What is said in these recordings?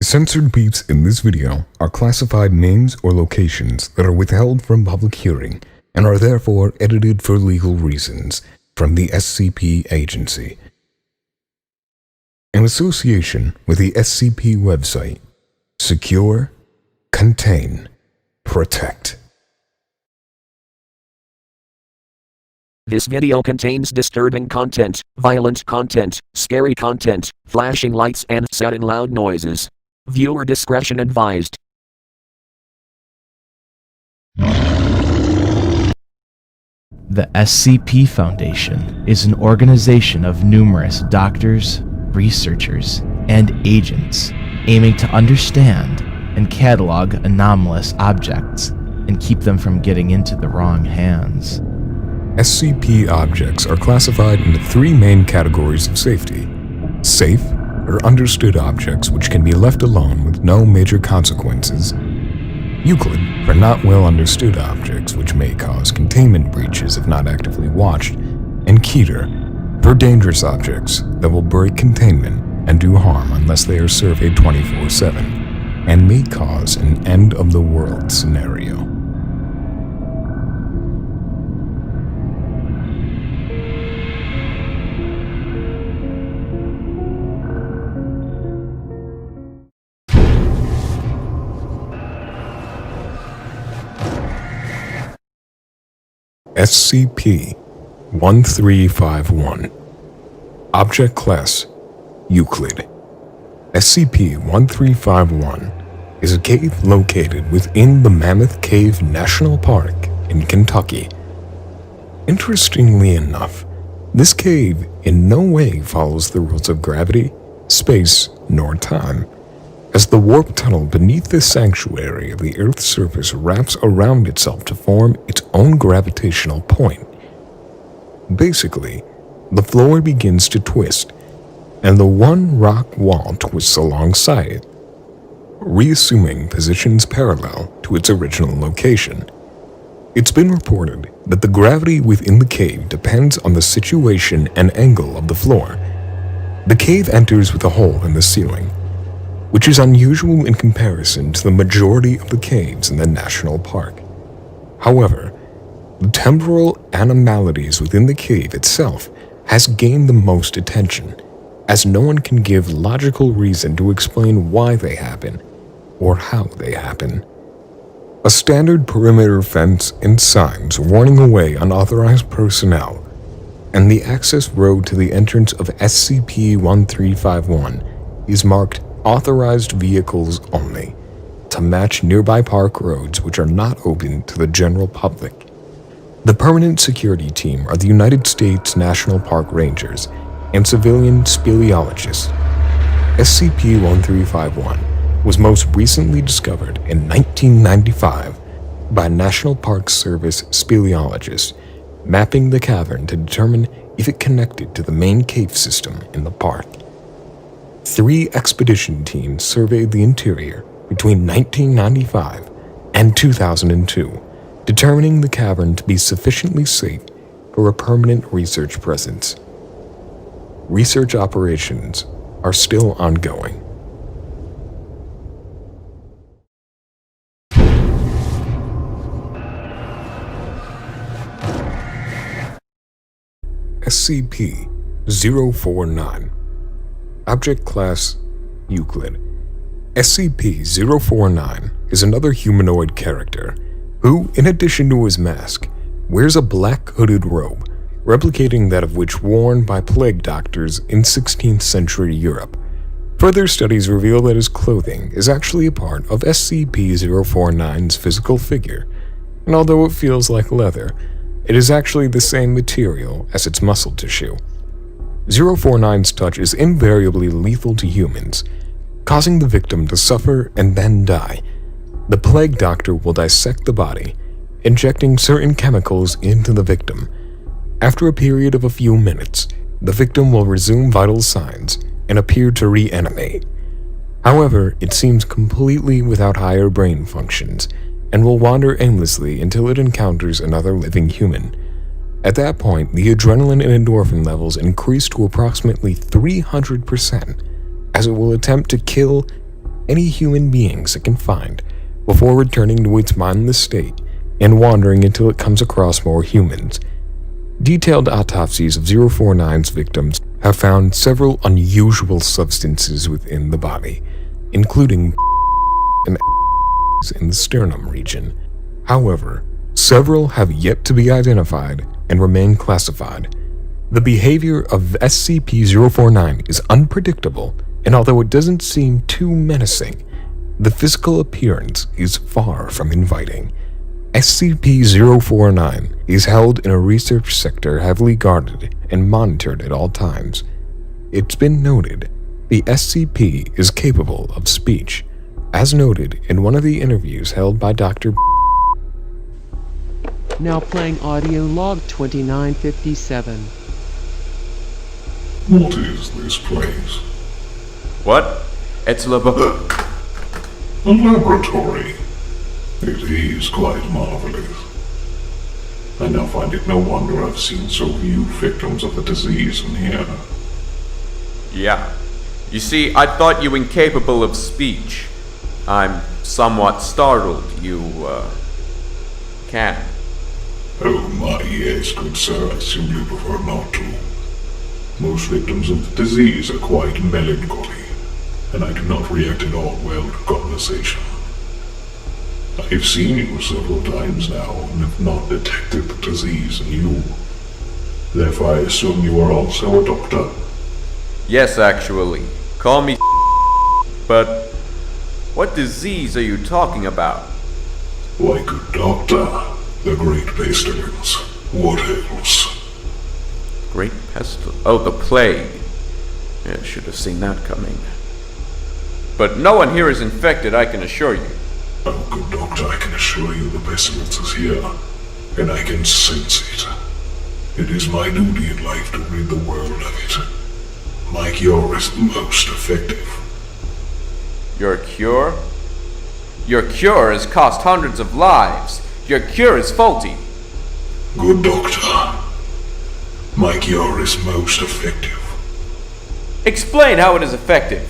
Censored beeps in this video are classified names or locations that are withheld from public hearing and are therefore edited for legal reasons from the SCP agency. In association with the SCP website, secure, contain, protect. This video contains disturbing content, violent content, scary content, flashing lights and sudden loud noises. Viewer discretion advised. The SCP Foundation is an organization of numerous doctors, researchers, and agents aiming to understand and catalog anomalous objects and keep them from getting into the wrong hands. SCP objects are classified into three main categories of safety: safe, or understood objects which can be left alone with no major consequences; Euclid, for not well understood objects which may cause containment breaches if not actively watched; and Keter, for dangerous objects that will break containment and do harm unless they are surveyed 24/7, and may cause an end-of-the-world scenario. SCP-1351. Object Class: Euclid. SCP-1351 is a cave located within the Mammoth Cave National Park in Kentucky. Interestingly enough, this cave in no way follows the rules of gravity, space, nor time, as the warp tunnel beneath the sanctuary of the Earth's surface wraps around itself to form its own gravitational point. Basically, the floor begins to twist, and the one rock wall twists alongside it, reassuming positions parallel to its original location. It's been reported that the gravity within the cave depends on the situation and angle of the floor. The cave enters with a hole in the ceiling, which is unusual in comparison to the majority of the caves in the national park. However, the temporal anomalies within the cave itself has gained the most attention, as no one can give logical reason to explain why they happen or how they happen. A standard perimeter fence and signs warning away unauthorized personnel, and the access road to the entrance of SCP-1351 is marked Authorized Vehicles Only, to match nearby park roads which are not open to the general public. The permanent security team are the United States National Park Rangers and civilian speleologists. SCP-1351 was most recently discovered in 1995 by National Park Service speleologists, mapping the cavern to determine if it connected to the main cave system in the park. 3 expedition teams surveyed the interior between 1995 and 2002, determining the cavern to be sufficiently safe for a permanent research presence. Research operations are still ongoing. SCP-049. Object Class: Euclid. SCP-049 is another humanoid character who, in addition to his mask, wears a black hooded robe, replicating that of which worn by plague doctors in 16th century Europe. Further studies reveal that his clothing is actually a part of SCP-049's physical figure, and although it feels like leather, it is actually the same material as its muscle tissue. 049's touch is invariably lethal to humans, causing the victim to suffer and then die. The plague doctor will dissect the body, injecting certain chemicals into the victim. After a period of a few minutes, the victim will resume vital signs and appear to reanimate. However, it seems completely without higher brain functions and will wander aimlessly until it encounters another living human. At that point, the adrenaline and endorphin levels increase to approximately 300%, as it will attempt to kill any human beings it can find before returning to its mindless state and wandering until it comes across more humans. Detailed autopsies of 049's victims have found several unusual substances within the body, including and in the sternum region. However, several have yet to be identified and remain classified. The behavior of SCP-049 is unpredictable, and although it doesn't seem too menacing, the physical appearance is far from inviting. SCP-049 is held in a research sector heavily guarded and monitored at all times. It's been noted the SCP is capable of speech, as noted in one of the interviews held by Dr. Now playing audio log 2957. What is this place? What? It's A laboratory. It is quite marvelous. I now find it no wonder I've seen so few victims of the disease in here. Yeah. You see, I thought you incapable of speech. I'm somewhat startled you, can. Oh my, yes, good sir, I simply prefer not to. Most victims of the disease are quite melancholy, and I do not react at all well to conversation. I've seen you several times now and have not detected the disease in you. Therefore, I assume you are also a doctor. Yes, actually. Call me but what disease are you talking about? Why, good doctor, the great pestilence. What else? Great pestilence. Oh, the plague. Yeah, I should have seen that coming. But no one here is infected, I can assure you. Oh, good doctor, I can assure you the pestilence is here, and I can sense it. It is my duty in life to rid the world of it. My cure is most effective. Your cure? Your cure has cost hundreds of lives. Your cure is faulty. Good doctor, my cure is most effective. Explain how it is effective.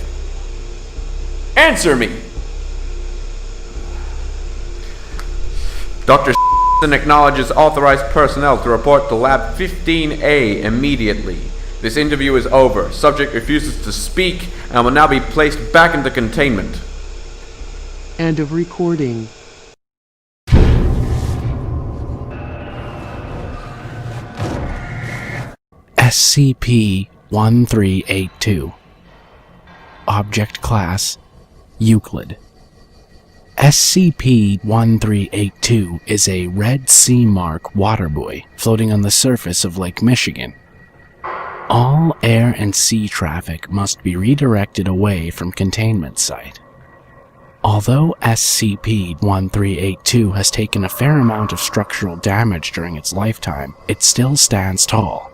Answer me. Dr. acknowledges authorized personnel to report to Lab 15A immediately. This interview is over. Subject refuses to speak and will now be placed back into containment. End of recording. SCP-1382. Object Class Euclid. SCP-1382 is a Red Sea Mark water buoy floating on the surface of Lake Michigan. All air and sea traffic must be redirected away from containment site. Although SCP-1382 has taken a fair amount of structural damage during its lifetime, it still stands tall,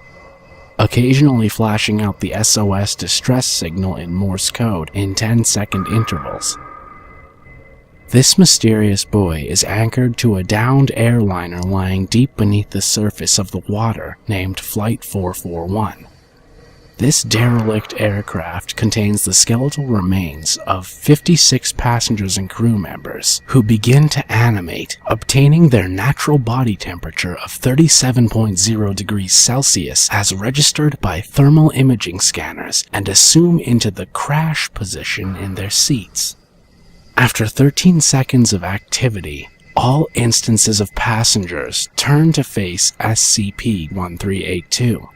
occasionally flashing out the SOS distress signal in Morse code in 10-second intervals. This mysterious buoy is anchored to a downed airliner lying deep beneath the surface of the water named Flight 441. This derelict aircraft contains the skeletal remains of 56 passengers and crew members who begin to animate, obtaining their natural body temperature of 37.0 degrees Celsius as registered by thermal imaging scanners and assume into the crash position in their seats. After 13 seconds of activity, all instances of passengers turn to face SCP-1382.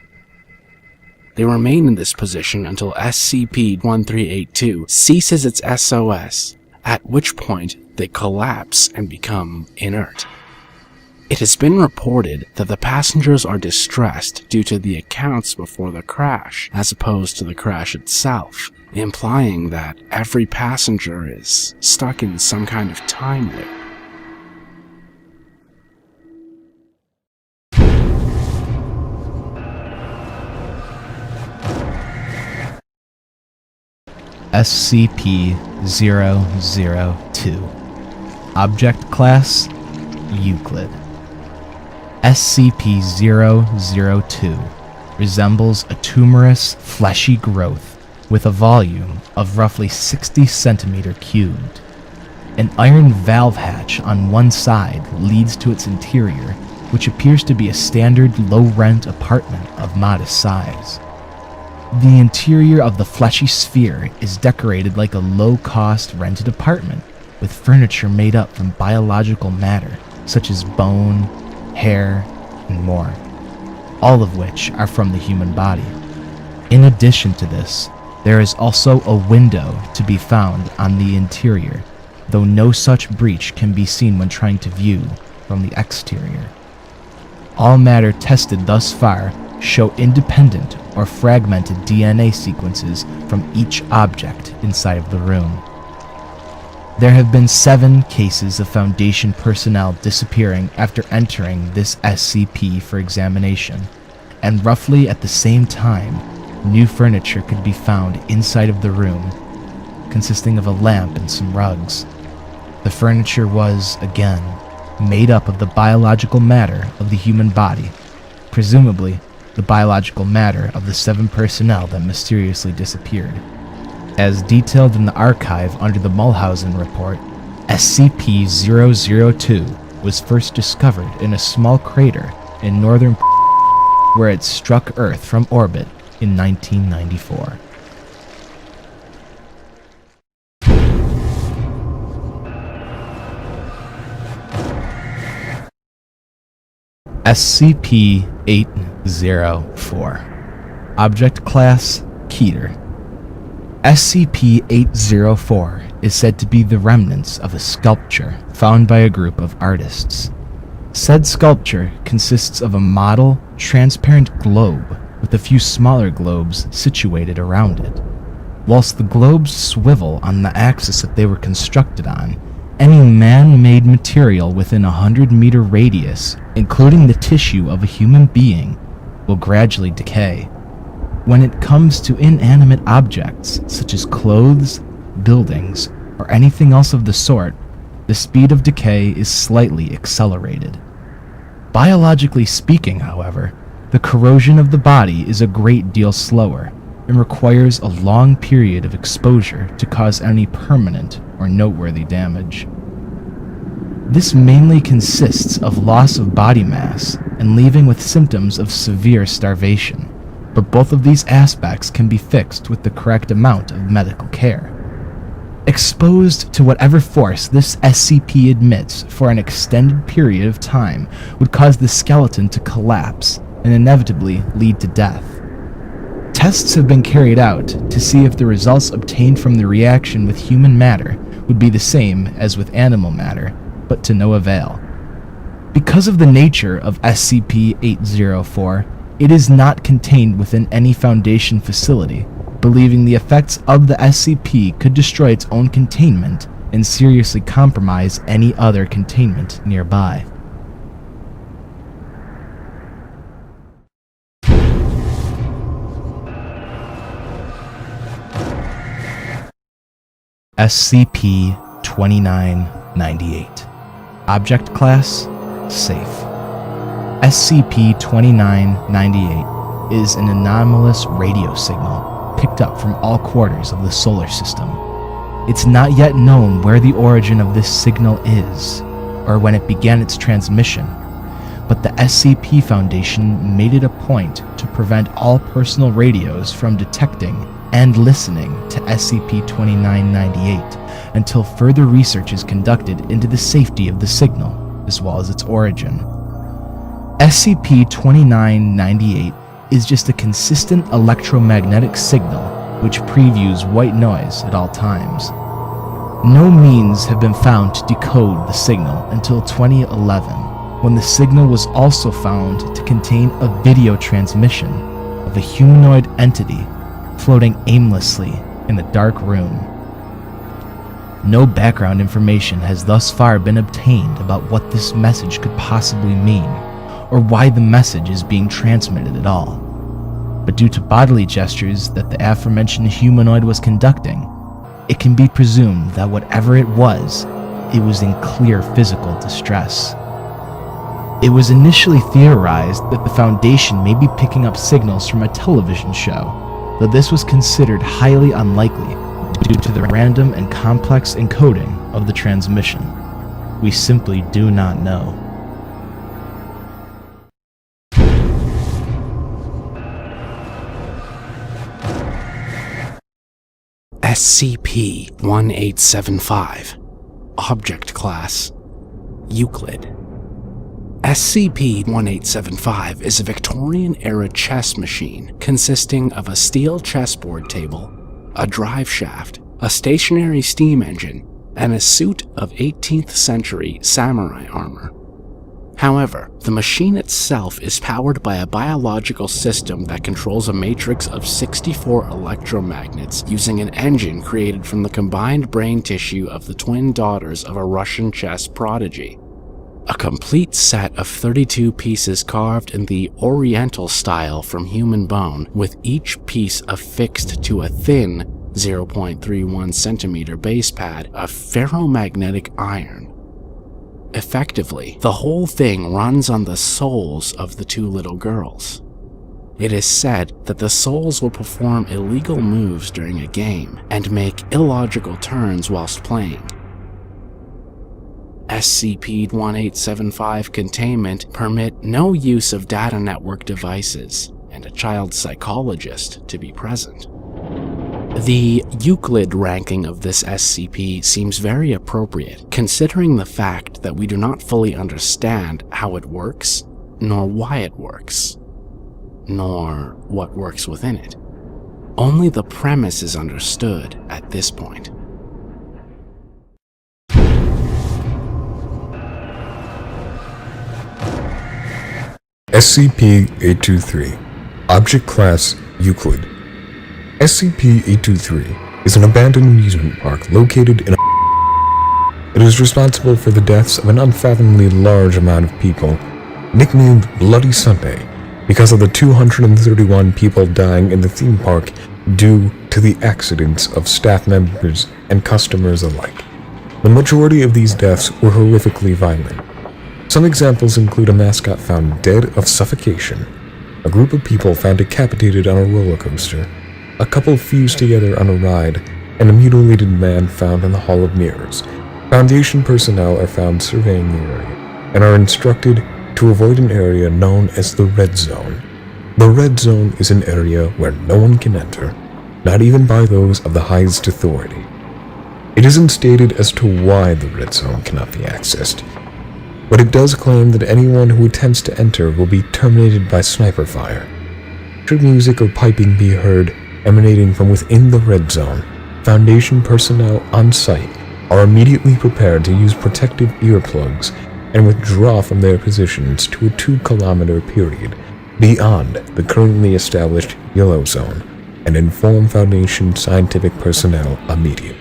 They remain in this position until SCP-1382 ceases its SOS, at which point they collapse and become inert. It has been reported that the passengers are distressed due to the accounts before the crash, as opposed to the crash itself, implying that every passenger is stuck in some kind of time loop. SCP-002. Object Class Euclid. SCP-002 resembles a tumorous, fleshy growth with a volume of roughly 60 centimeter cubed. An iron valve hatch on one side leads to its interior, which appears to be a standard low-rent apartment of modest size. The interior of the fleshy sphere is decorated like a low-cost rented apartment, with furniture made up from biological matter, such as bone, hair, and more, all of which are from the human body. In addition to this, there is also a window to be found on the interior, though no such breach can be seen when trying to view from the exterior. All matter tested thus far show independent or fragmented DNA sequences from each object inside of the room. There have been 7 cases of Foundation personnel disappearing after entering this SCP for examination, and roughly at the same time, new furniture could be found inside of the room, consisting of a lamp and some rugs. The furniture was, again, made up of the biological matter of the human body, presumably the biological matter of the 7 personnel that mysteriously disappeared. As detailed in the archive under the Mulhausen report, SCP-002 was first discovered in a small crater in northern where it struck Earth from orbit in 1994. SCP-804. Object Class Keter. SCP-804 is said to be the remnants of a sculpture found by a group of artists. Said sculpture consists of a model, transparent globe with a few smaller globes situated around it. Whilst the globes swivel on the axis that they were constructed on, any man-made material within a 100-meter radius, including the tissue of a human being, will gradually decay. When it comes to inanimate objects, such as clothes, buildings, or anything else of the sort, the speed of decay is slightly accelerated. Biologically speaking, however, the corrosion of the body is a great deal slower and requires a long period of exposure to cause any permanent or noteworthy damage. This mainly consists of loss of body mass and leaving with symptoms of severe starvation, but both of these aspects can be fixed with the correct amount of medical care. Exposed to whatever force this SCP admits for an extended period of time would cause the skeleton to collapse and inevitably lead to death. Tests have been carried out to see if the results obtained from the reaction with human matter would be the same as with animal matter, but to no avail. Because of the nature of SCP-804, it is not contained within any Foundation facility, believing the effects of the SCP could destroy its own containment and seriously compromise any other containment nearby. SCP-2998. Object Class Safe. SCP-2998 is an anomalous radio signal picked up from all quarters of the solar system. It's not yet known where the origin of this signal is, or when it began its transmission, but the SCP Foundation made it a point to prevent all personal radios from detecting and listening to SCP-2998 until further research is conducted into the safety of the signal, as well as its origin. SCP-2998 is just a consistent electromagnetic signal which previews white noise at all times. No means have been found to decode the signal until 2011, when the signal was also found to contain a video transmission of a humanoid entity floating aimlessly in a dark room. No background information has thus far been obtained about what this message could possibly mean, or why the message is being transmitted at all. But due to bodily gestures that the aforementioned humanoid was conducting, it can be presumed that whatever it was in clear physical distress. It was initially theorized that the Foundation may be picking up signals from a television show, though this was considered highly unlikely due to the random and complex encoding of the transmission. We simply do not know. SCP-1875. Object Class: Euclid. SCP-1875 is a Victorian-era chess machine consisting of a steel chessboard table, a drive shaft, a stationary steam engine, and a suit of 18th century samurai armor. However, the machine itself is powered by a biological system that controls a matrix of 64 electromagnets using an engine created from the combined brain tissue of the twin daughters of a Russian chess prodigy. A complete set of 32 pieces carved in the Oriental style from human bone, with each piece affixed to a thin 0.31 centimeter base pad of ferromagnetic iron. Effectively, the whole thing runs on the souls of the two little girls. It is said that the souls will perform illegal moves during a game and make illogical turns whilst playing. SCP-1875 containment permit no use of data network devices and a child psychologist to be present. The Euclid ranking of this SCP seems very appropriate, considering the fact that we do not fully understand how it works, nor why it works, nor what works within it. Only the premise is understood at this point. SCP-823. Object Class: Euclid. SCP-823 is an abandoned amusement park located in a... It is responsible for the deaths of an unfathomably large amount of people, nicknamed Bloody Sunday because of the 231 people dying in the theme park due to the accidents of staff members and customers alike. The majority of these deaths were horrifically violent. Some examples include a mascot found dead of suffocation, a group of people found decapitated on a roller coaster, a couple fused together on a ride, and a mutilated man found in the Hall of Mirrors. Foundation personnel are found surveying the area and are instructed to avoid an area known as the Red Zone. The Red Zone is an area where no one can enter, not even by those of the highest authority. It isn't stated as to why the Red Zone cannot be accessed, but it does claim that anyone who attempts to enter will be terminated by sniper fire. Should music or piping be heard emanating from within the Red Zone, Foundation personnel on site are immediately prepared to use protective earplugs and withdraw from their positions to a 2-kilometer period beyond the currently established Yellow Zone and inform Foundation scientific personnel immediately.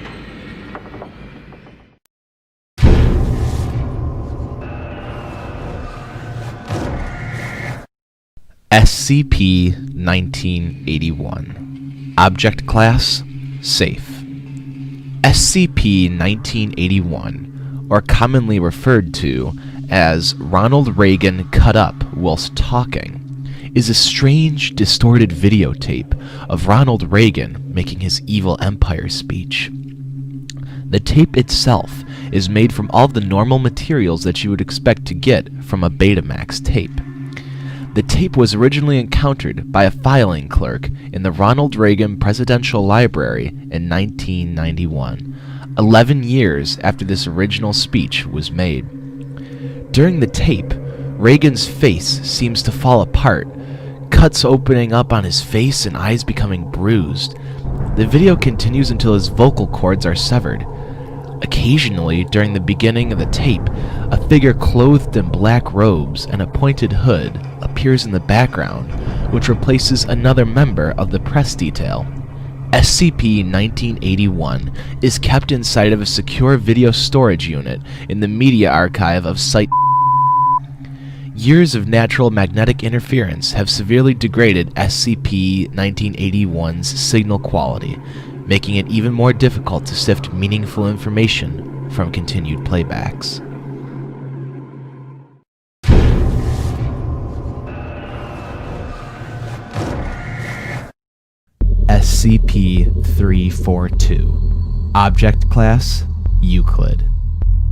SCP-1981. Object Class: Safe. SCP-1981, or commonly referred to as Ronald Reagan cut up whilst talking, is a strange, distorted videotape of Ronald Reagan making his evil empire speech. The tape itself is made from all the normal materials that you would expect to get from a Betamax tape. The tape was originally encountered by a filing clerk in the Ronald Reagan Presidential Library in 1991, 11 years after this original speech was made. During the tape, Reagan's face seems to fall apart, cuts opening up on his face and eyes becoming bruised. The video continues until his vocal cords are severed. Occasionally, during the beginning of the tape, a figure clothed in black robes and a pointed hood appears in the background, which replaces another member of the press detail. SCP-1981 is kept inside of a secure video storage unit in the media archive of Site. Years of natural magnetic interference have severely degraded SCP-1981's signal quality, making it even more difficult to sift meaningful information from continued playbacks. SCP-342. Object Class: Euclid.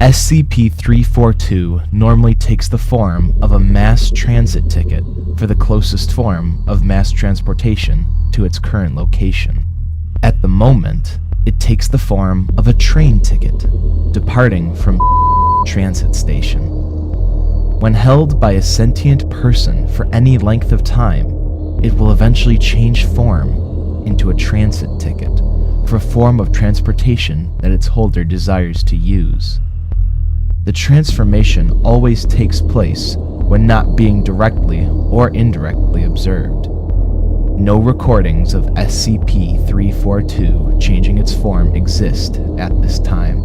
SCP-342 normally takes the form of a mass transit ticket for the closest form of mass transportation to its current location. At the moment, it takes the form of a train ticket, departing from transit station. When held by a sentient person for any length of time, it will eventually change form into a transit ticket for a form of transportation that its holder desires to use. The transformation always takes place when not being directly or indirectly observed. No recordings of SCP-342 changing its form exist at this time.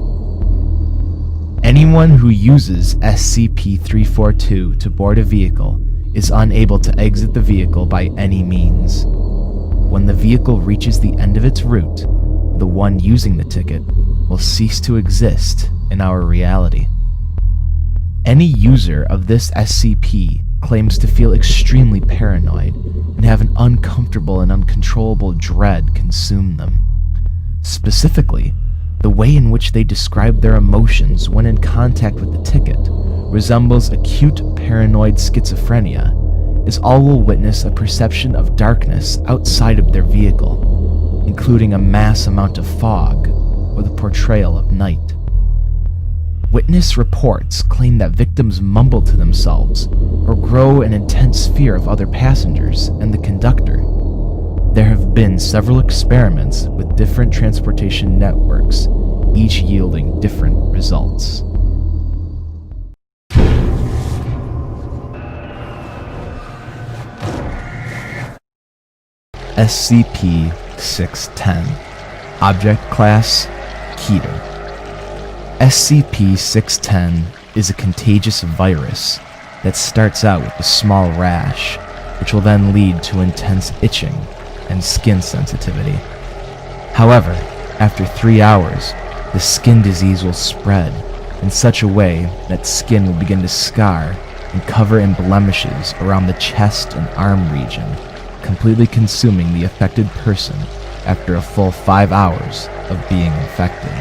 Anyone who uses SCP-342 to board a vehicle is unable to exit the vehicle by any means. When the vehicle reaches the end of its route, the one using the ticket will cease to exist in our reality. Any user of this SCP claims to feel extremely paranoid and have an uncomfortable and uncontrollable dread consume them. Specifically, the way in which they describe their emotions when in contact with the ticket resembles acute paranoid schizophrenia, as all will witness a perception of darkness outside of their vehicle, including a mass amount of fog or the portrayal of night. Witness reports claim that victims mumble to themselves or grow an intense fear of other passengers and the conductor. There have been several experiments with different transportation networks, each yielding different results. SCP-610. Object Class: Keter. SCP-610 is a contagious virus that starts out with a small rash, which will then lead to intense itching and skin sensitivity. However, after 3 hours, the skin disease will spread in such a way that skin will begin to scar and cover in blemishes around the chest and arm region, completely consuming the affected person after a full 5 hours of being infected.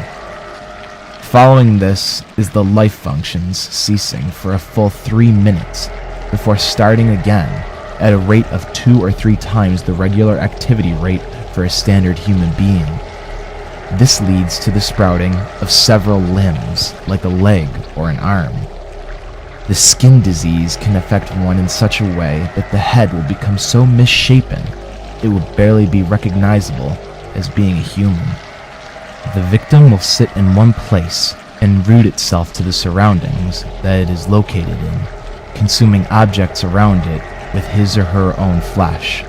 Following this is the life functions ceasing for a full 3 minutes before starting again at a rate of 2 or 3 times the regular activity rate for a standard human being. This leads to the sprouting of several limbs, like a leg or an arm. The skin disease can affect one in such a way that the head will become so misshapen it will barely be recognizable as being a human. The victim will sit in one place and root itself to the surroundings that it is located in, consuming objects around it with his or her own flesh.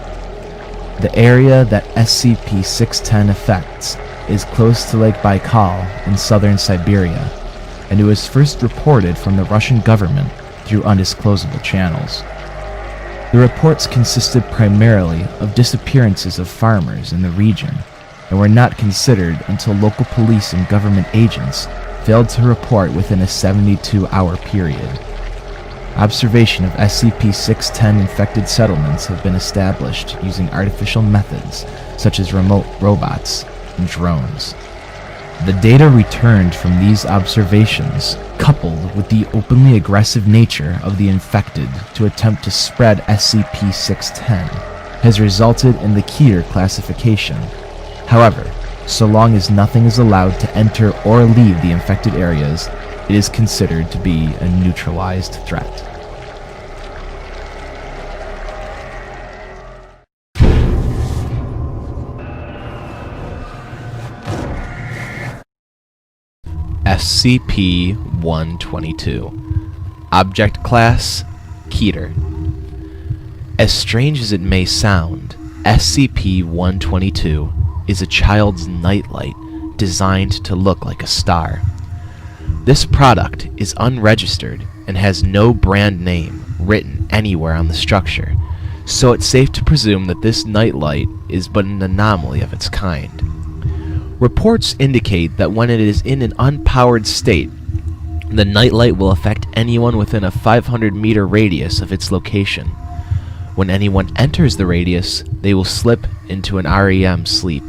The area that SCP-610 affects is close to Lake Baikal in southern Siberia, and it was first reported from the Russian government through undisclosable channels. The reports consisted primarily of disappearances of farmers in the region, and were not considered until local police and government agents failed to report within a 72-hour period. Observation of SCP-610 infected settlements have been established using artificial methods such as remote robots and drones. The data returned from these observations, coupled with the openly aggressive nature of the infected to attempt to spread SCP-610, has resulted in the Keter classification. However, so long as nothing is allowed to enter or leave the infected areas, it is considered to be a neutralized threat. SCP-122. Object Class: Keter. As strange as it may sound, SCP-122 is a child's nightlight designed to look like a star. This product is unregistered and has no brand name written anywhere on the structure, so it's safe to presume that this nightlight is but an anomaly of its kind. Reports indicate that when it is in an unpowered state, the nightlight will affect anyone within a 500-meter radius of its location. When anyone enters the radius, they will slip into an REM sleep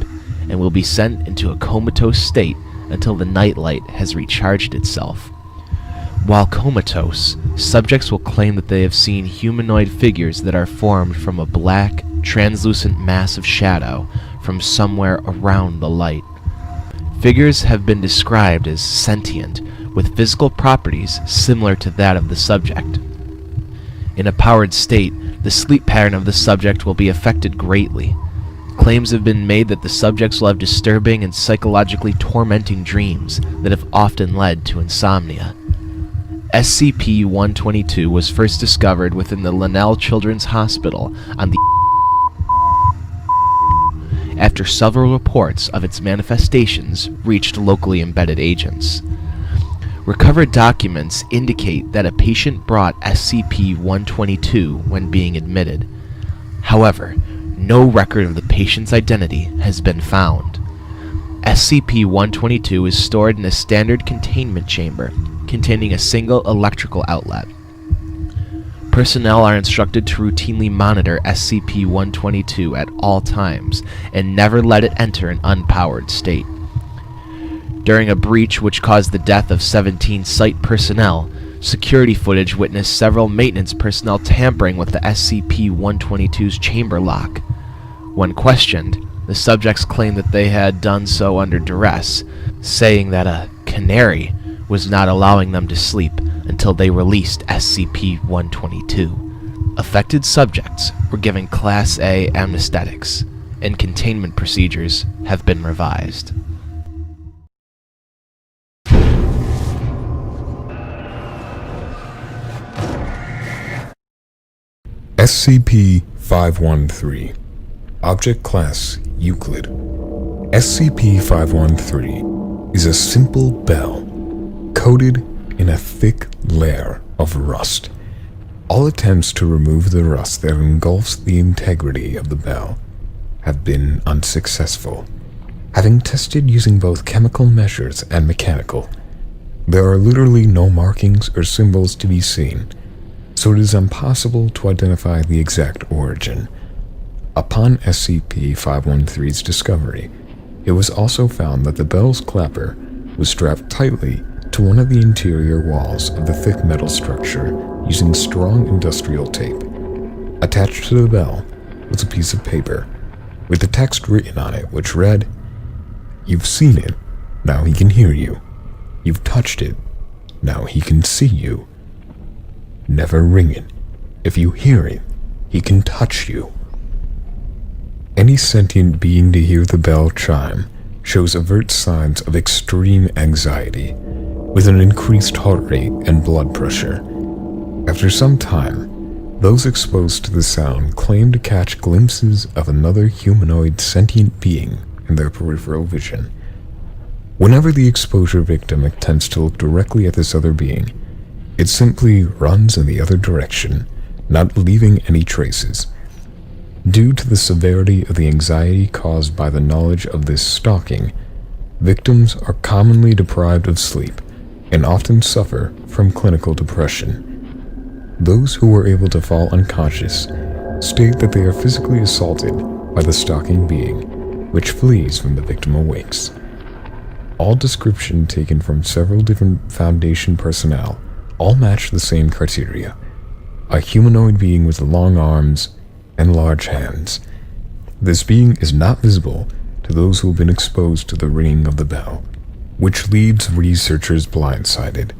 and will be sent into a comatose state until the nightlight has recharged itself. While comatose, subjects will claim that they have seen humanoid figures that are formed from a black, translucent mass of shadow from somewhere around the light. Figures have been described as sentient, with physical properties similar to that of the subject. In a powered state, the sleep pattern of the subject will be affected greatly. Claims have been made that the subjects will have disturbing and psychologically tormenting dreams that have often led to insomnia. SCP-122 was first discovered within the Linnell Children's Hospital on the after several reports of its manifestations reached locally embedded agents. Recovered documents indicate that a patient brought SCP-122 when being admitted. However, no record of the patient's identity has been found. SCP-122 is stored in a standard containment chamber containing a single electrical outlet. Personnel are instructed to routinely monitor SCP-122 at all times and never let it enter an unpowered state. During a breach which caused the death of 17 site personnel, security footage witnessed several maintenance personnel tampering with the SCP-122's chamber lock. When questioned, the subjects claimed that they had done so under duress, saying that a canary was not allowing them to sleep until they released SCP-122. Affected subjects were given Class A anesthetics, and containment procedures have been revised. SCP-513. Object Class Euclid. SCP-513 is a simple bell coated in a thick layer of rust. All attempts to remove the rust that engulfs the integrity of the bell have been unsuccessful. Having tested using both chemical measures and mechanical, there are literally no markings or symbols to be seen, so it is impossible to identify the exact origin. Upon SCP-513's discovery, it was also found that the bell's clapper was strapped tightly to one of the interior walls of the thick metal structure using strong industrial tape. Attached to the bell was a piece of paper with the text written on it which read, "You've seen it, now he can hear you. You've touched it, now he can see you. Never ring it. If you hear it, he can touch you." Any sentient being to hear the bell chime shows overt signs of extreme anxiety, with an increased heart rate and blood pressure. After some time, those exposed to the sound claim to catch glimpses of another humanoid sentient being in their peripheral vision. Whenever the exposure victim attempts to look directly at this other being, it simply runs in the other direction, not leaving any traces. Due to the severity of the anxiety caused by the knowledge of this stalking, victims are commonly deprived of sleep and often suffer from clinical depression. Those who were able to fall unconscious state that they are physically assaulted by the stalking being, which flees when the victim awakes. All description taken from several different Foundation personnel all match the same criteria: a humanoid being with long arms and large hands. This being is not visible to those who have been exposed to the ringing of the bell, which leaves researchers blindsided.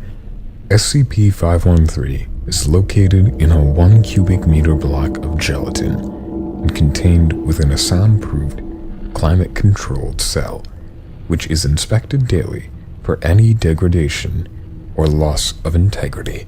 SCP-513 is located in a 1 cubic meter block of gelatin and contained within a soundproofed, climate-controlled cell, which is inspected daily for any degradation or loss of integrity.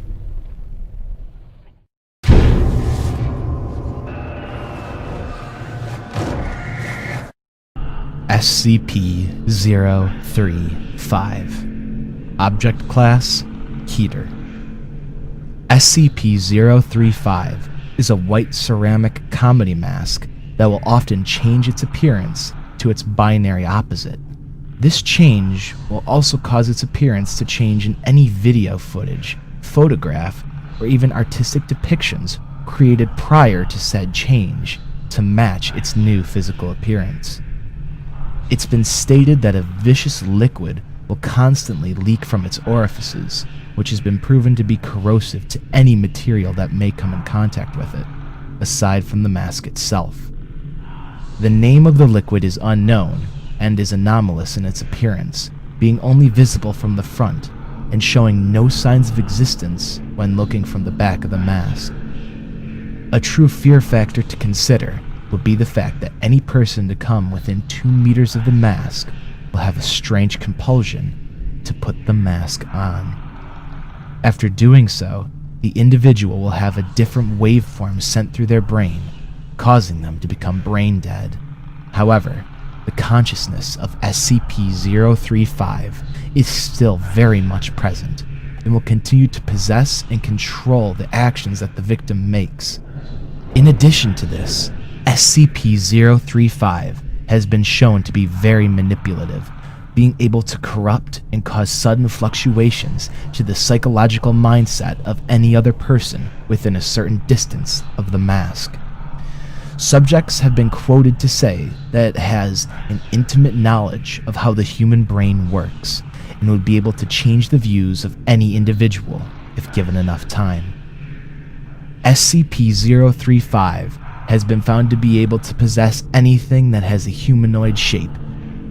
SCP-035. Object Class Heater. SCP-035 is a white ceramic comedy mask that will often change its appearance to its binary opposite. This change will also cause its appearance to change in any video footage, photograph, or even artistic depictions created prior to said change to match its new physical appearance. It's been stated that a vicious liquid will constantly leak from its orifices, which has been proven to be corrosive to any material that may come in contact with it, aside from the mask itself. The name of the liquid is unknown and is anomalous in its appearance, being only visible from the front and showing no signs of existence when looking from the back of the mask. A true fear factor to consider would be the fact that any person to come within 2 meters of the mask will have a strange compulsion to put the mask on. After doing so, the individual will have a different waveform sent through their brain, causing them to become brain dead. However, the consciousness of SCP-035 is still very much present and will continue to possess and control the actions that the victim makes. In addition to this, SCP-035 has been shown to be very manipulative, being able to corrupt and cause sudden fluctuations to the psychological mindset of any other person within a certain distance of the mask. Subjects have been quoted to say that it has an intimate knowledge of how the human brain works and would be able to change the views of any individual if given enough time. SCP-035 has been found to be able to possess anything that has a humanoid shape,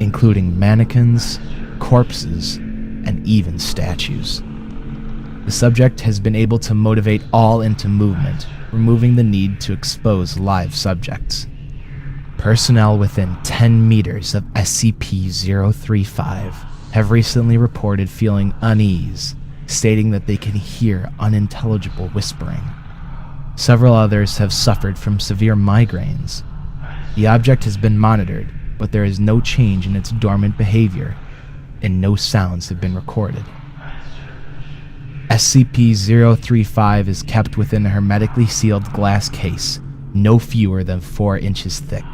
including mannequins, corpses, and even statues. The subject has been able to motivate all into movement, removing the need to expose live subjects. Personnel within 10 meters of SCP-035 have recently reported feeling unease, stating that they can hear unintelligible whispering. Several others have suffered from severe migraines. The object has been monitored, but there is no change in its dormant behavior, and no sounds have been recorded. SCP-035 is kept within a hermetically sealed glass case, no fewer than 4 inches thick.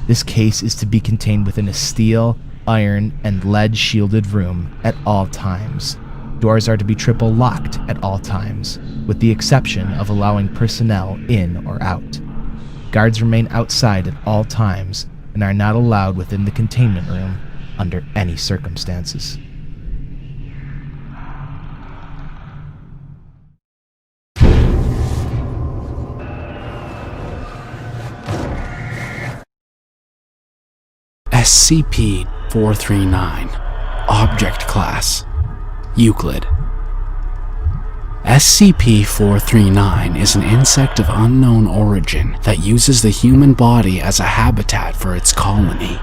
This case is to be contained within a steel, iron, and lead-shielded room at all times. Doors are to be triple locked at all times, with the exception of allowing personnel in or out. Guards remain outside at all times and are not allowed within the containment room under any circumstances. SCP-439 Object Class Euclid. SCP-439 is an insect of unknown origin that uses the human body as a habitat for its colony.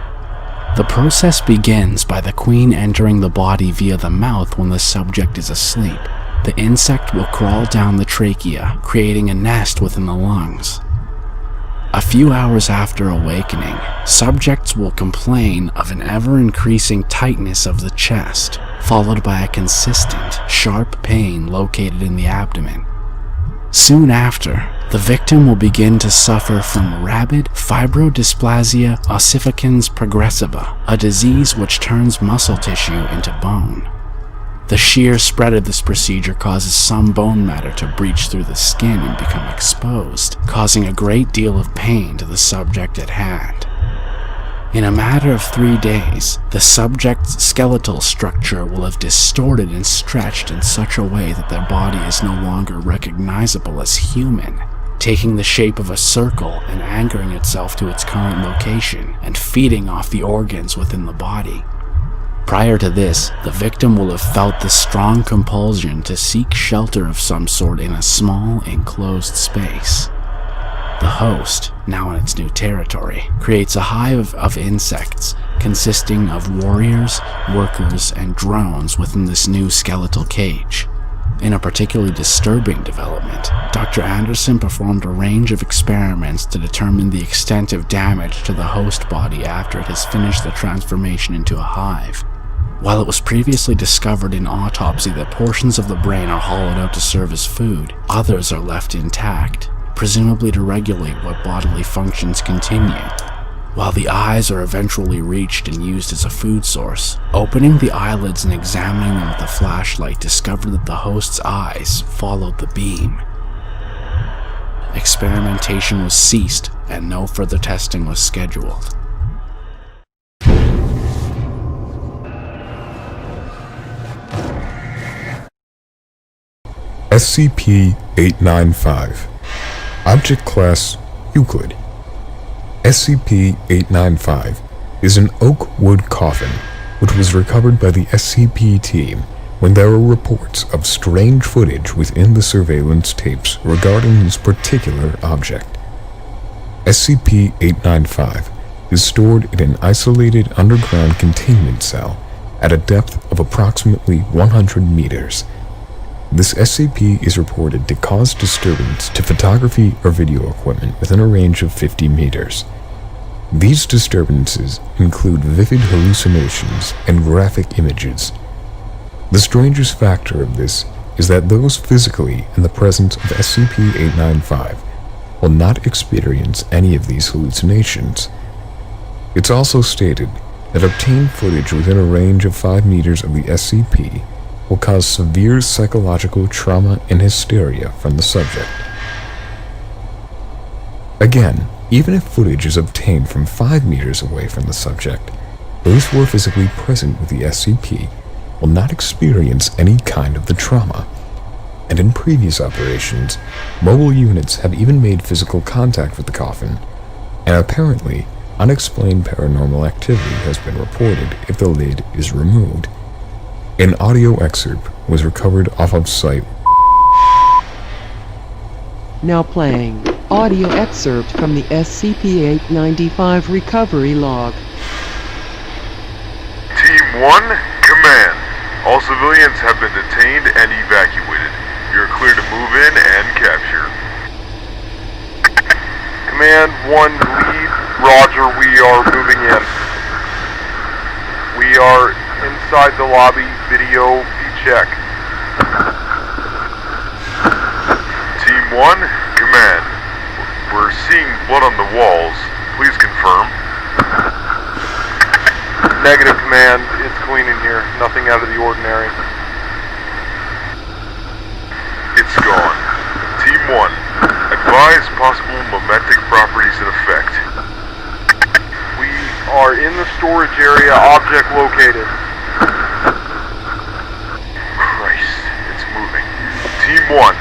The process begins by the queen entering the body via the mouth when the subject is asleep. The insect will crawl down the trachea, creating a nest within the lungs. A few hours after awakening, subjects will complain of an ever-increasing tightness of the chest, followed by a consistent, sharp pain located in the abdomen. Soon after, the victim will begin to suffer from rabid fibrodysplasia ossificans progressiva, a disease which turns muscle tissue into bone. The sheer spread of this procedure causes some bone matter to breach through the skin and become exposed, causing a great deal of pain to the subject at hand. In a matter of 3 days, the subject's skeletal structure will have distorted and stretched in such a way that their body is no longer recognizable as human, taking the shape of a circle and anchoring itself to its current location and feeding off the organs within the body. Prior to this, the victim will have felt the strong compulsion to seek shelter of some sort in a small, enclosed space. The host, now in its new territory, creates a hive of insects consisting of warriors, workers, and drones within this new skeletal cage. In a particularly disturbing development, Dr. Anderson performed a range of experiments to determine the extent of damage to the host body after it has finished the transformation into a hive. While it was previously discovered in autopsy that portions of the brain are hollowed out to serve as food, others are left intact, presumably to regulate what bodily functions continue. While the eyes are eventually reached and used as a food source, opening the eyelids and examining them with a flashlight discovered that the host's eyes followed the beam. Experimentation was ceased, and no further testing was scheduled. SCP-895 Object Class Euclid. SCP-895 is an oak wood coffin which was recovered by the SCP team when there were reports of strange footage within the surveillance tapes regarding this particular object. SCP-895 is stored in an isolated underground containment cell at a depth of approximately 100 meters. This SCP is reported to cause disturbance to photography or video equipment within a range of 50 meters. These disturbances include vivid hallucinations and graphic images. The strangest factor of this is that those physically in the presence of SCP-895 will not experience any of these hallucinations. It's also stated that obtained footage within a range of 5 meters of the SCP will cause severe psychological trauma and hysteria from the subject. Again, even if footage is obtained from 5 meters away from the subject, those who are physically present with the SCP will not experience any kind of the trauma. And in previous operations, mobile units have even made physical contact with the coffin, and apparently, unexplained paranormal activity has been reported if the lid is removed. An audio excerpt was recovered off of site. Now playing audio excerpt from the SCP-895 recovery log. Team 1, command. All civilians have been detained and evacuated. You're clear to move in and capture. Command 1, lead. Roger, we are moving in. We are inside the lobby. Video, check. Team 1, command. We're seeing blood on the walls. Please confirm. Negative, command. It's clean in here. Nothing out of the ordinary. It's gone. Team 1, advise possible memetic properties in effect. We are in the storage area. Object located. Christ, it's moving. Team 1,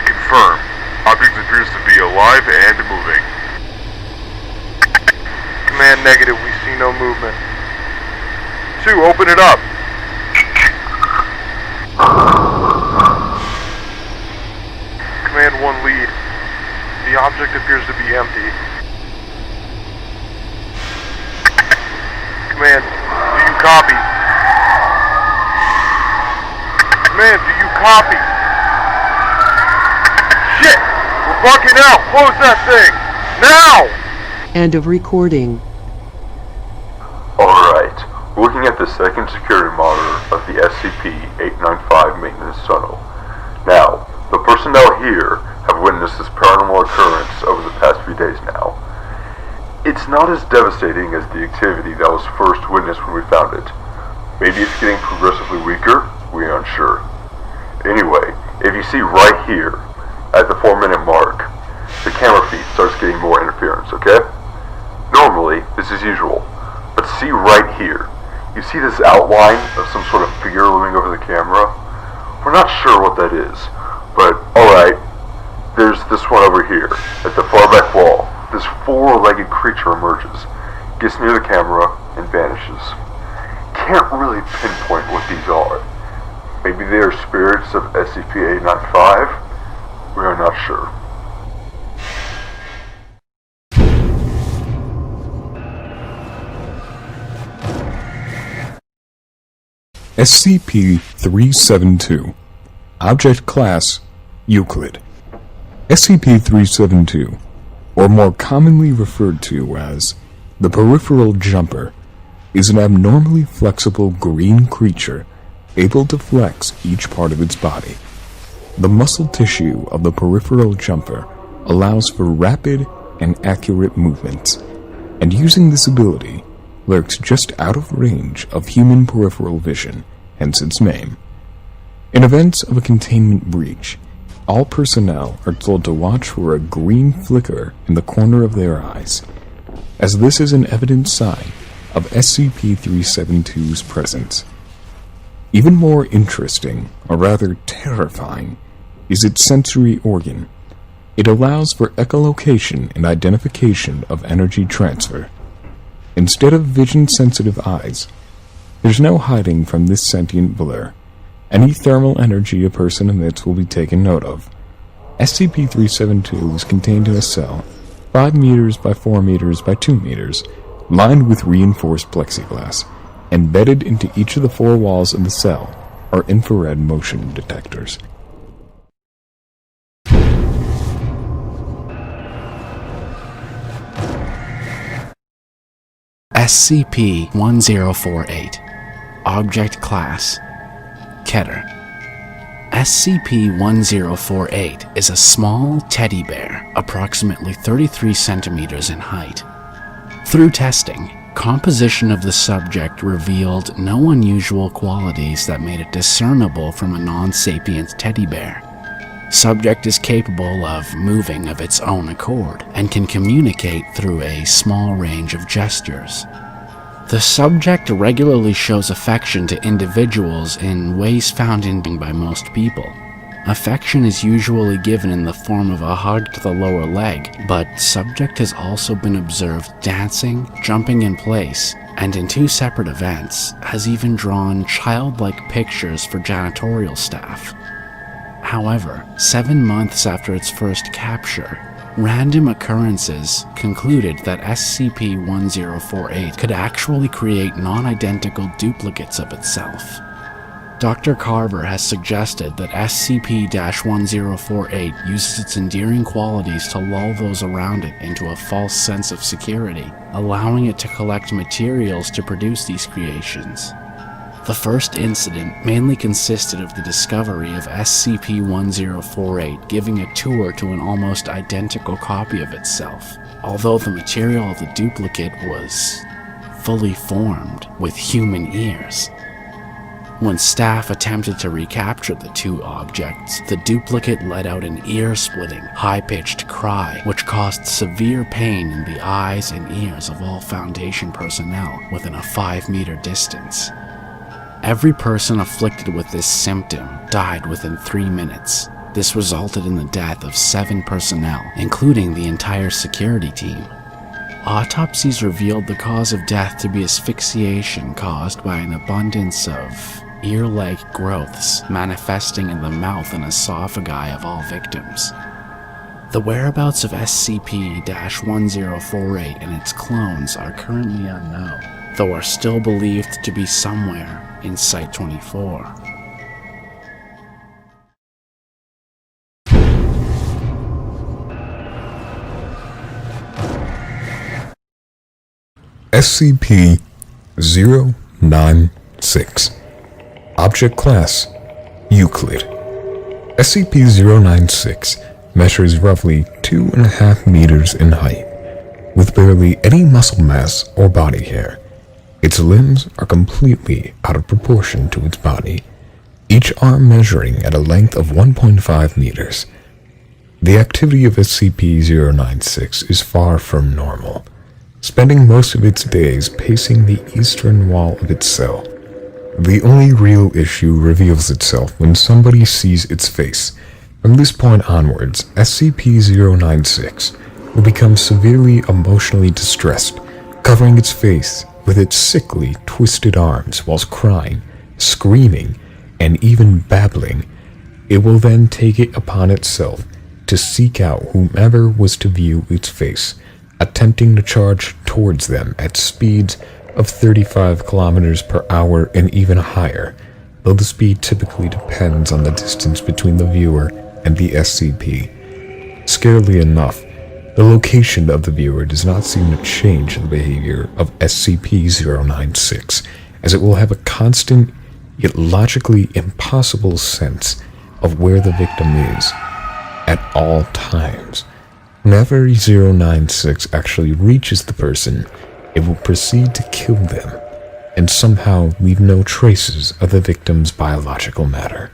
confirm. Object appears to be alive and moving. Command negative, we see no movement. 2, open it up. Command 1 lead. The object appears to be empty. Command, do you copy? Command, do you copy? Shit! We're bucking out! Close that thing! Now! End of recording. Alright, we're looking at the second security monitor of the SCP-895 maintenance tunnel. Now, the personnel here have witnessed this paranormal occurrence over the past few days now. It's not as devastating as the activity that was first witnessed when we found it. Maybe it's getting progressively weaker, we're unsure. Anyway, if you see right here, at the 4-minute mark, the camera feed starts getting more interference, okay? Normally, this is usual, but see right here, you see this outline of some sort of figure looming over the camera? We're not sure what that is, but alright, there's this one over here, at the far back wall. This 4-legged creature emerges, gets near the camera, and vanishes. Can't really pinpoint what these are. Maybe they are spirits of SCP-895? We are not sure. SCP-372 Object Class Euclid. SCP-372, or more commonly referred to as the Peripheral Jumper, is an abnormally flexible green creature able to flex each part of its body. The muscle tissue of the Peripheral Jumper allows for rapid and accurate movements, and using this ability lurks just out of range of human peripheral vision, hence its name. In events of a containment breach, All personnel are told to watch for a green flicker in the corner of their eyes, as this is an evident sign of SCP-372's presence. Even more interesting, or rather terrifying, is its sensory organ. It allows for echolocation and identification of energy transfer. Instead of vision-sensitive eyes, there's no hiding from this sentient blur. Any thermal energy a person emits will be taken note of. SCP-372 is contained in a cell 5 meters by 4 meters by 2 meters, lined with reinforced plexiglass. Embedded into each of the 4 walls of the cell are infrared motion detectors. SCP-1048 Object Class Keter. SCP-1048 is a small teddy bear, approximately 33 centimeters in height. Through testing, composition of the subject revealed no unusual qualities that made it discernible from a non-sapient teddy bear. Subject is capable of moving of its own accord and can communicate through a small range of gestures. The subject regularly shows affection to individuals in ways found in by most people. Affection is usually given in the form of a hug to the lower leg, but subject has also been observed dancing, jumping in place, and in 2 separate events has even drawn childlike pictures for janitorial staff. However, 7 months after its first capture, random occurrences concluded that SCP-1048 could actually create non-identical duplicates of itself. Dr. Carver has suggested that SCP-1048 uses its endearing qualities to lull those around it into a false sense of security, allowing it to collect materials to produce these creations. The first incident mainly consisted of the discovery of SCP-1048 giving a tour to an almost identical copy of itself, although the material of the duplicate was fully formed with human ears. When staff attempted to recapture the 2 objects, the duplicate let out an ear-splitting, high-pitched cry which caused severe pain in the eyes and ears of all Foundation personnel within a 5-meter distance. Every person afflicted with this symptom died within 3 minutes. This resulted in the death of 7 personnel, including the entire security team. Autopsies revealed the cause of death to be asphyxiation caused by an abundance of ear-like growths manifesting in the mouth and esophagi of all victims. The whereabouts of SCP-1048 and its clones are currently unknown, though are still believed to be somewhere in Site-24. SCP-096 Object Class Euclid. SCP-096 measures roughly 2.5 meters in height, with barely any muscle mass or body hair. Its limbs are completely out of proportion to its body, each arm measuring at a length of 1.5 meters. The activity of SCP-096 is far from normal, spending most of its days pacing the eastern wall of its cell. The only real issue reveals itself when somebody sees its face. From this point onwards, SCP-096 will become severely emotionally distressed, covering its face with its sickly, twisted arms whilst crying, screaming, and even babbling. It will then take it upon itself to seek out whomever was to view its face, attempting to charge towards them at speeds of 35 kilometers per hour and even higher, though the speed typically depends on the distance between the viewer and the SCP. Scarily enough, the location of the viewer does not seem to change the behavior of SCP-096, as it will have a constant, yet logically impossible sense of where the victim is at all times. Whenever 096 actually reaches the person, it will proceed to kill them, and somehow leave no traces of the victim's biological matter.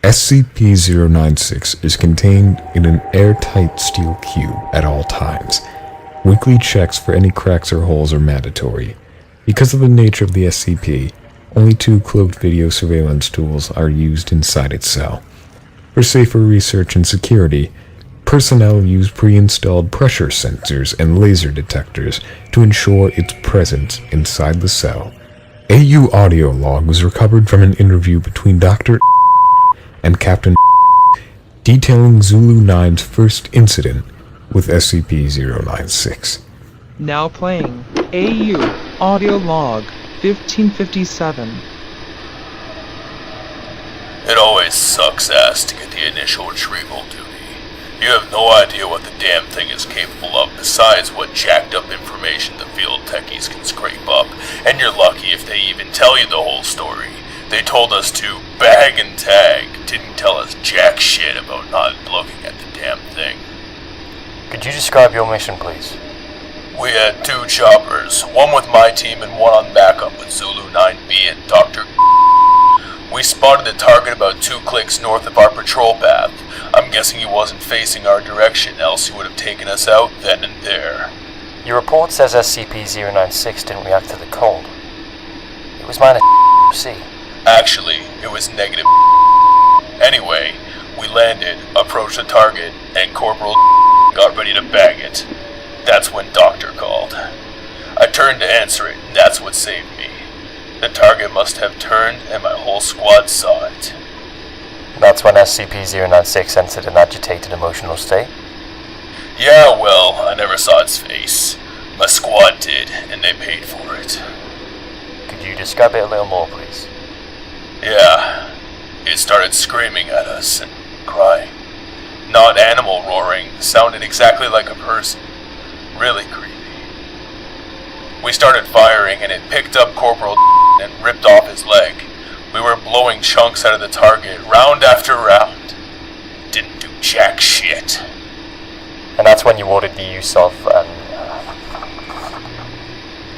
SCP-096 is contained in an airtight steel cube at all times. Weekly checks for any cracks or holes are mandatory. Because of the nature of the SCP, only 2 cloaked video surveillance tools are used inside its cell. For safer research and security, personnel use pre-installed pressure sensors and laser detectors to ensure its presence inside the cell. AU audio log was recovered from an interview between Dr. and Captain detailing Zulu 9's first incident with SCP-096. Now playing AU audio log 1557. It always sucks ass to get the initial retrieval duty. You have no idea what the damn thing is capable of besides what jacked up information the field techies can scrape up, and you're lucky if they even tell you the whole story. They told us to bag and tag, didn't tell us jack shit about not looking at the damn thing. Could you describe your mission, please? We had 2 choppers, one with my team and one on backup with Zulu 9B and Dr. We spotted the target about 2 clicks north of our patrol path. I'm guessing he wasn't facing our direction, else he would have taken us out then and there. Your report says SCP-096 didn't react to the cold. It was minus C. Actually, it was negative. Anyway, we landed, approached the target, and Corporal got ready to bag it. That's when Doctor called. I turned to answer it, and that's what saved me. The target must have turned, and my whole squad saw it. That's when SCP-096 entered an agitated emotional state? Yeah, well, I never saw its face. My squad did, and they paid for it. Could you describe it a little more, please? Yeah, it started screaming at us and crying. Not animal roaring, sounded exactly like a person. Really creepy. We started firing and it picked up Corporal and ripped off his leg. We were blowing chunks out of the target, round after round. Didn't do jack shit. And that's when you ordered the use of an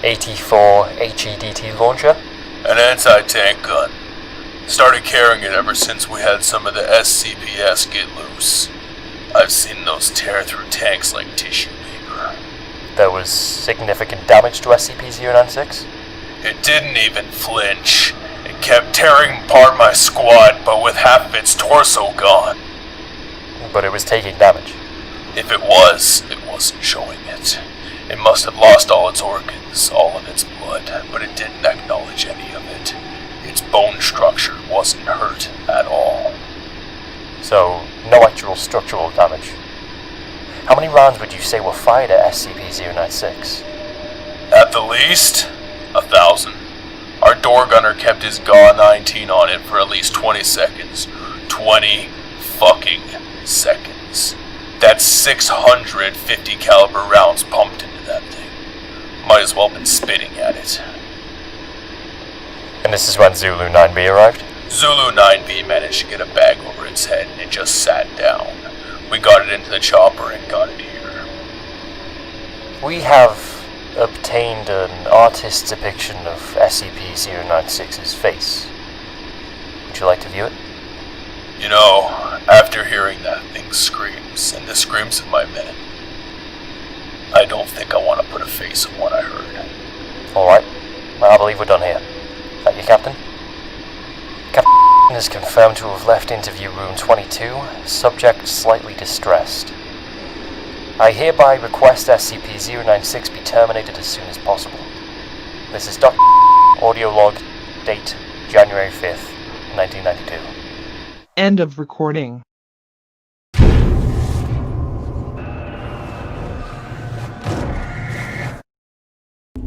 84 HEDT launcher? An anti-tank gun. Started carrying it ever since we had some of the SCPs get loose. I've seen those tear through tanks like tissue paper. There was significant damage to SCP-096? It didn't even flinch. It kept tearing apart my squad, but with half of its torso gone. But it was taking damage. If it wasn't showing it. It must have lost all its organs, all of its blood, but it didn't acknowledge any of it. Its bone structure wasn't hurt at all. So, no actual structural damage. How many rounds would you say were fired at SCP-096? At the least, 1,000. Our door gunner kept his GA-19 on it for at least 20 seconds. 20 fucking seconds. That's 650 caliber rounds pumped into that thing. Might as well have been spitting at it. And this is when Zulu 9B arrived? Zulu 9B managed to get a bag over its head and it just sat down. We got it into the chopper and got it here. We have obtained an artist's depiction of SCP-096's face. Would you like to view it? You know, after hearing that thing's screams and the screams of my men, I don't think I want to put a face on what I heard. Alright, well, I believe we're done here. Is that you, Captain? Captain is confirmed to have left interview room 22, subject slightly distressed. I hereby request SCP-096 be terminated as soon as possible. This is Dr. Audio log, date January 5th, 1992. End of recording.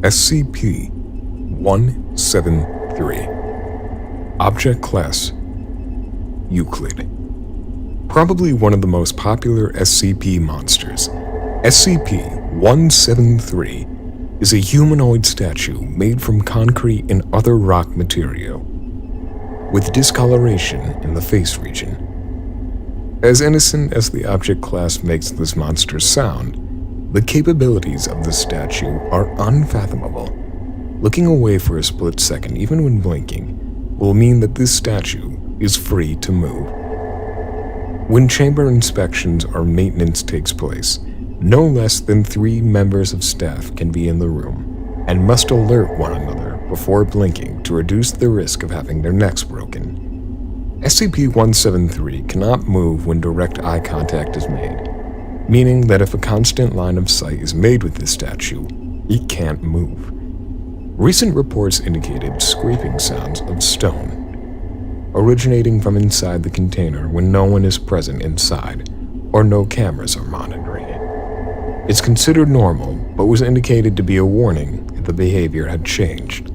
SCP-173. Object Class Euclid. Probably one of the most popular SCP monsters, SCP-173 is a humanoid statue made from concrete and other rock material, with discoloration in the face region. As innocent as the object class makes this monster sound, the capabilities of the statue are unfathomable. Looking away for a split second, even when blinking, will mean that this statue is free to move. When chamber inspections or maintenance takes place, no less than 3 members of staff can be in the room and must alert one another before blinking to reduce the risk of having their necks broken. SCP-173 cannot move when direct eye contact is made, meaning that if a constant line of sight is made with this statue, it can't move. Recent reports indicated scraping sounds of stone, originating from inside the container when no one is present inside or no cameras are monitoring it. It's considered normal, but was indicated to be a warning if the behavior had changed.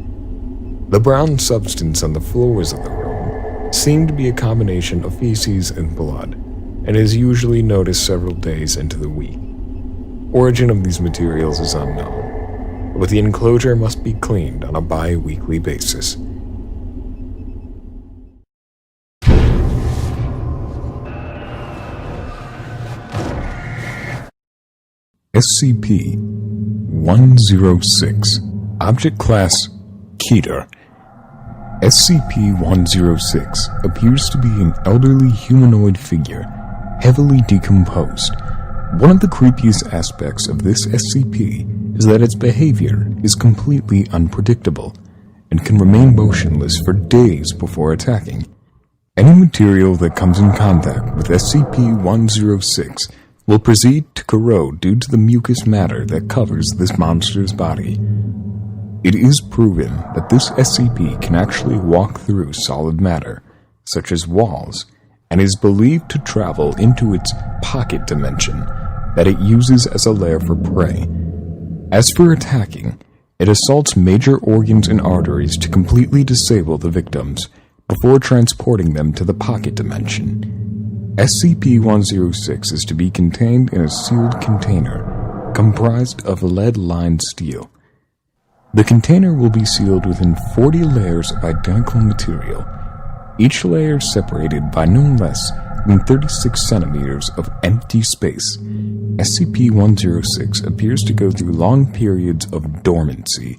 The brown substance on the floors of the room seemed to be a combination of feces and blood, and is usually noticed several days into the week. Origin of these materials is unknown, but the enclosure must be cleaned on a bi-weekly basis. SCP-106, Object Class Keter. SCP-106 appears to be an elderly humanoid figure, heavily decomposed. One of the creepiest aspects of this SCP is that its behavior is completely unpredictable and can remain motionless for days before attacking. Any material that comes in contact with SCP-106 will proceed to corrode due to the mucus matter that covers this monster's body. It is proven that this SCP can actually walk through solid matter, such as walls, and is believed to travel into its pocket dimension that it uses as a lair for prey. As for attacking, it assaults major organs and arteries to completely disable the victims before transporting them to the pocket dimension. SCP-106 is to be contained in a sealed container comprised of lead-lined steel. The container will be sealed within 40 layers of identical material, each layer separated by no less than 36 centimeters of empty space. SCP-106 appears to go through long periods of dormancy,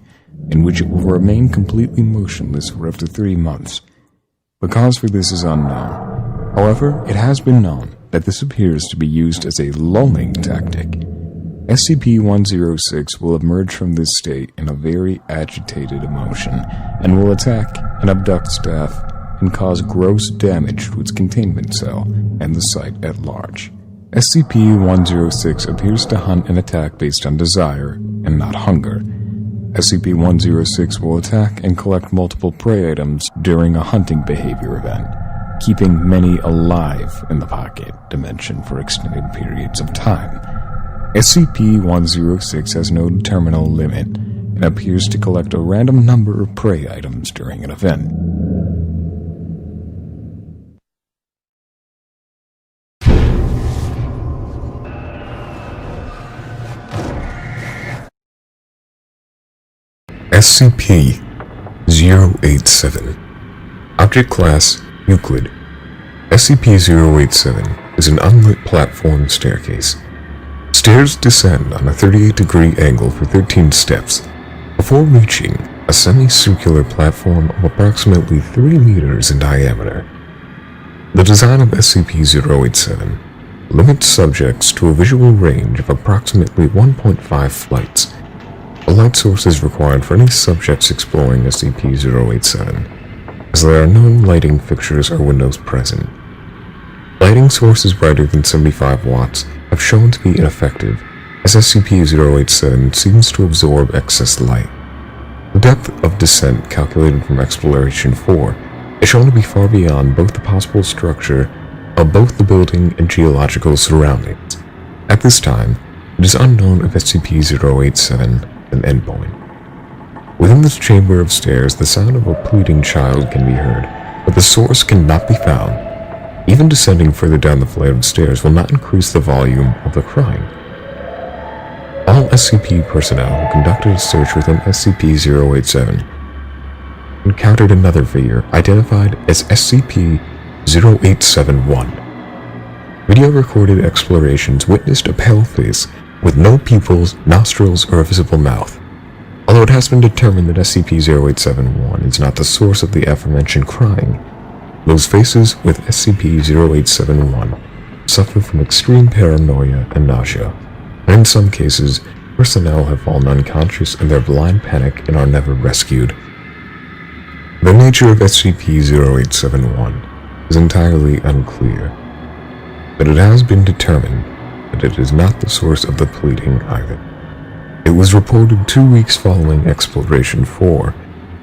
in which it will remain completely motionless for up to 3 months. The cause for this is unknown. However, it has been known that this appears to be used as a lulling tactic. SCP-106 will emerge from this state in a very agitated emotion, and will attack and abduct staff and cause gross damage to its containment cell and the site at large. SCP-106 appears to hunt and attack based on desire and not hunger. SCP-106 will attack and collect multiple prey items during a hunting behavior event, keeping many alive in the pocket dimension for extended periods of time. SCP-106 has no terminal limit and appears to collect a random number of prey items during an event. SCP-087, Object Class Euclid. SCP-087 is an unlit platform staircase. Stairs descend on a 38-degree angle for 13 steps before reaching a semicircular platform of approximately 3 meters in diameter. The design of SCP-087 limits subjects to a visual range of approximately 1.5 flights. A light source is required for any subjects exploring SCP-087, as there are no lighting fixtures or windows present. Lighting sources brighter than 75 watts have shown to be ineffective, as SCP-087 seems to absorb excess light. The depth of descent calculated from Exploration 4 is shown to be far beyond both the possible structure of both the building and geological surroundings. At this time, it is unknown if SCP-087 an endpoint. Within this chamber of stairs, the sound of a pleading child can be heard, but the source cannot be found. Even descending further down the flight of stairs will not increase the volume of the crying. All SCP personnel who conducted a search within SCP-087 encountered another figure identified as SCP-0871. Video-recorded explorations witnessed a pale face with no pupils, nostrils, or a visible mouth. Although it has been determined that SCP-0871 is not the source of the aforementioned crying, those faces with SCP-0871 suffer from extreme paranoia and nausea, and in some cases, personnel have fallen unconscious in their blind panic and are never rescued. The nature of SCP-0871 is entirely unclear, but it has been determined that it is not the source of the bleeding either. It was reported 2 weeks following exploration 4.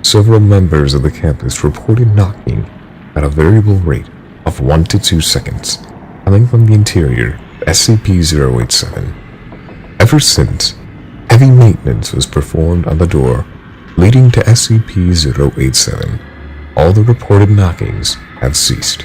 Several members of the campus reported knocking at a variable rate of 1 to 2 seconds, coming from the interior of SCP-087. Ever since, heavy maintenance was performed on the door leading to SCP-087. All the reported knockings have ceased.